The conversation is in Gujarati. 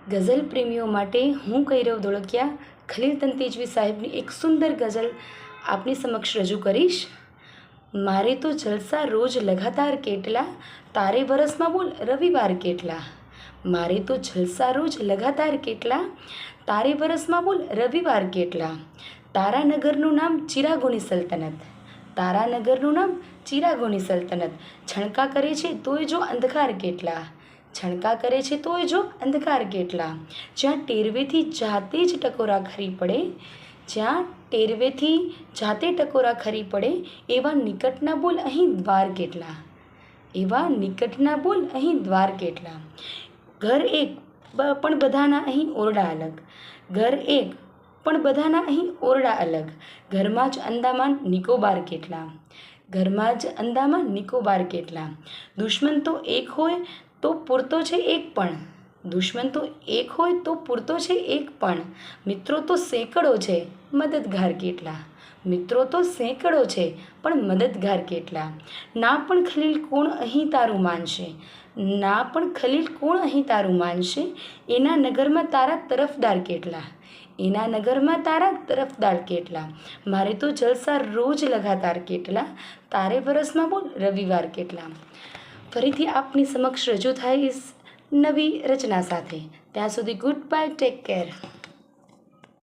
ગઝલ પ્રેમીઓ માટે હું કૈરવ ધોળકિયા ખલીલ તંતેજવી સાહેબની એક સુંદર ગઝલ આપની સમક્ષ રજૂ કરીશ। મારે તો જલસા રોજ લગાતાર કેટલા, તારે વરસમાં બોલ રવિવાર કેટલા। મારે તો જલસા રોજ લગાતાર કેટલા, તારે વરસમાં બોલ રવિવાર કેટલા। તારા નગરનું નામ ચિરાગોની સલ્તનત, તારા નગરનું નામ ચિરાગોની સલ્તનત। છણકા કરે છે તોય જો અંધકાર કેટલા, છણકા કરે છે તોય જો અંધકાર કેટલા। જ્યાં ટેરવેથી જાતે જ ટકોરા ખરી પડે, જ્યાં ટેરવેથી જાતે ટકોરા ખરી પડે, એવા નિકટના બોલ અહીં દ્વાર કેટલા, એવા નિકટના બોલ અહીં દ્વાર કેટલા। ઘર એક પણ બધાના અહીં ઓરડા અલગ, ઘર એક પણ બધાના અહીં ઓરડા અલગ। ઘરમાં જ અંદામાન નિકોબાર કેટલા, ઘરમાં જ અંદામાન નિકોબાર કેટલા। દુશ્મન તો એક હોય તો પૂરતો છે એક પણ, દુશ્મન તો એક હોય તો પૂરતો છે એક પણ। મિત્રો તો સેંકડો છે મદદગાર કેટલા, મિત્રો તો સેંકડો છે પણ મદદગાર કેટલા। ના પણ ખલીલ કોણ અહીં તારું માનશે, ના પણ ખલીલ કોણ અહીં તારું માનશે। એના નગરમાં તારા તરફદાર કેટલા, એના નગરમાં તારા તરફદાર કેટલા। મારે તો જલસા રોજ લગાતાર કેટલા, તારે વરસમાં બોલ રવિવાર કેટલા। ફરીથી આપની સમક્ષ રજૂ થઈશ નવી રચના સાથે। ત્યાં સુધી ગુડ બાય, ટેક કેર।